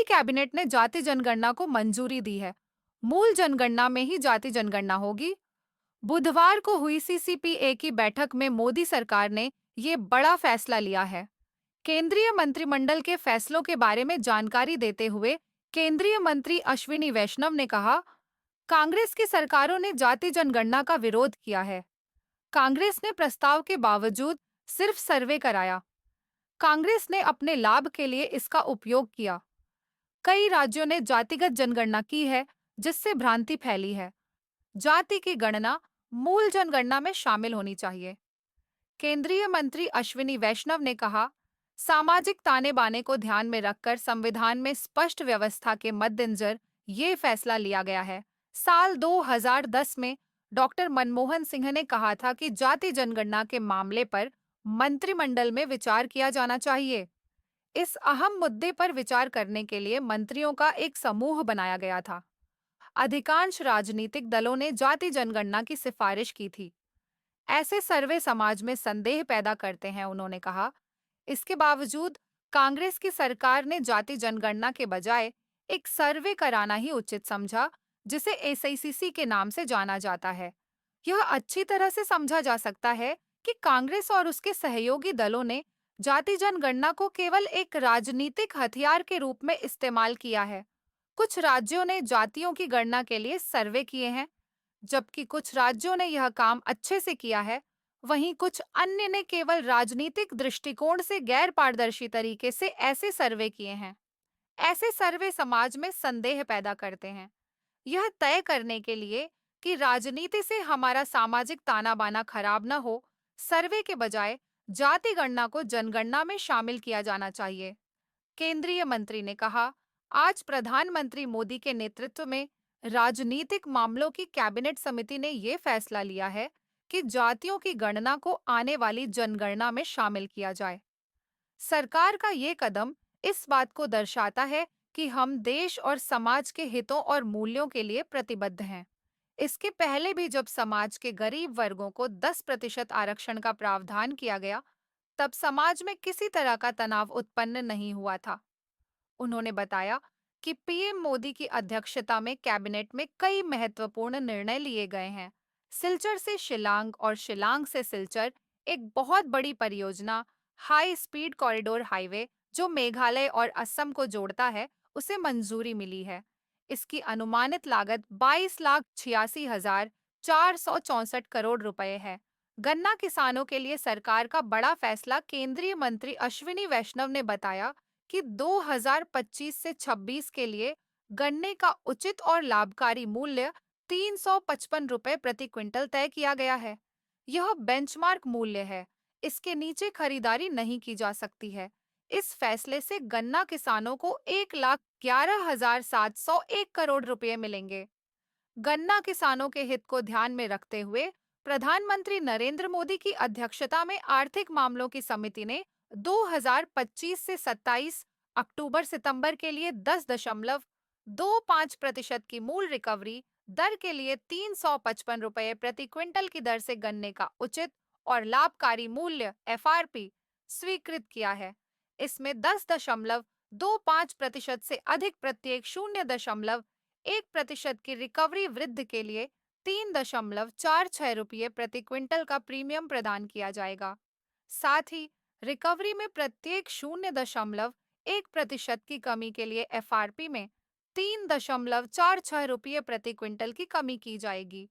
Modi cabinet ने जाति जनगणना को मंजूरी दी है। मूल जनगणना में ही जाति जनगणना होगी। बुधवार को हुई सीसीपीए की बैठक में मोदी सरकार ने ये बड़ा फैसला लिया है। केंद्रीय मंत्रिमंडल के फैसलों के बारे में जानकारी देते हुए केंद्रीय मंत्री अश्विनी वैष्णव ने कहा, कांग्रेस की सरकारों ने जाति जनगणना का विरोध किया है। कांग्रेस ने प्रस्ताव के बावजूद सिर्फ सर्वे कराया। कांग्रेस ने अपने लाभ के लिए इसका उपयोग किया। कई राज्यों ने जातिगत जनगणना की है, जिससे भ्रांति फैली है। जाति की गणना मूल जनगणना में शामिल होनी चाहिए। केंद्रीय मंत्री अश्विनी वैष्णव ने कहा, सामाजिक ताने बाने को ध्यान में रखकर संविधान में स्पष्ट व्यवस्था के मद्देनजर ये फैसला लिया गया है। साल 2010 में डॉक्टर मनमोहन सिंह ने कहा था कि जाति जनगणना के मामले पर मंत्रिमंडल में विचार किया जाना चाहिए। इस अहम मुद्दे पर विचार करने के लिए मंत्रियों का एक समूह बनाया गया था। अधिकांश राजनीतिक दलों ने जाति जनगणना की सिफारिश की थी। ऐसे सर्वे समाज में संदेह पैदा करते हैं, उन्होंने कहा। इसके बावजूद कांग्रेस की सरकार ने जाति जनगणना के बजाय एक सर्वे कराना ही उचित समझा, जिसे एसआईसीसी के नाम से जाना जाता है। यह अच्छी तरह से समझा जा सकता है कि कांग्रेस और उसके सहयोगी दलों ने जाति जनगणना को केवल एक राजनीतिक हथियार के रूप में इस्तेमाल किया है। कुछ राज्यों ने जातियों की गणना के लिए सर्वे किए हैं, जबकि कुछ राज्यों ने यह काम अच्छे से किया है। वहीं कुछ अन्य ने केवल राजनीतिक दृष्टिकोण से गैर पारदर्शी तरीके से ऐसे सर्वे किए हैं। ऐसे सर्वे समाज में संदेह पैदा करते हैं। यह तय करने के लिए कि राजनीति से हमारा सामाजिक ताना बाना खराब न हो, सर्वे के बजाय जाति गणना को जनगणना में शामिल किया जाना चाहिए। केंद्रीय मंत्री ने कहा, आज प्रधानमंत्री मोदी के नेतृत्व में राजनीतिक मामलों की कैबिनेट समिति ने ये फैसला लिया है कि जातियों की गणना को आने वाली जनगणना में शामिल किया जाए। सरकार का ये कदम इस बात को दर्शाता है कि हम देश और समाज के हितों और मूल्यों के लिए प्रतिबद्ध हैं। इसके पहले भी जब समाज के गरीब वर्गों को 10% आरक्षण का प्रावधान किया गया, तब समाज में किसी तरह का तनाव उत्पन्न नहीं हुआ था। उन्होंने बताया कि पीएम मोदी की अध्यक्षता में कैबिनेट में कई महत्वपूर्ण निर्णय लिए गए हैं। सिलचर से शिलांग और शिलांग से सिलचर एक बहुत बड़ी परियोजना, हाई स्पीड कॉरिडोर हाईवे जो मेघालय और असम को जोड़ता है, उसे मंजूरी मिली है। इसकी अनुमानित लागत 22,86,464 करोड़ रुपए है। गन्ना किसानों के लिए सरकार का बड़ा फैसला केंद्रीय मंत्री अश्विनी वैष्णव ने बताया कि 2025 से 26 के लिए गन्ने का उचित और लाभकारी मूल्य 355 रुपए प्रति क्विंटल तय किया गया है। यह बेंचमार्क मूल्य है। इसके नीचे खरीदारी नहीं की जा सकती है। इस फैसले से गन्ना किसानों को 1,11,701 करोड़ रुपए मिलेंगे। गन्ना किसानों के हित को ध्यान में रखते हुए प्रधानमंत्री नरेंद्र मोदी की अध्यक्षता में आर्थिक मामलों की समिति ने 2025 से 27 अक्टूबर सितंबर के लिए 10.25% की मूल रिकवरी दर के लिए 355 रुपये प्रति क्विंटल की दर से गन्ने का उचित और लाभकारी मूल्य एफआरपी स्वीकृत किया है। इसमें 10.25% से अधिक प्रत्येक 0.1% की रिकवरी वृद्धि के लिए 3.46 रुपये प्रति क्विंटल का प्रीमियम प्रदान किया जाएगा। साथ ही रिकवरी में प्रत्येक 0.1% की कमी के लिए एफआरपी में 3.46 रुपये प्रति क्विंटल की कमी की जाएगी।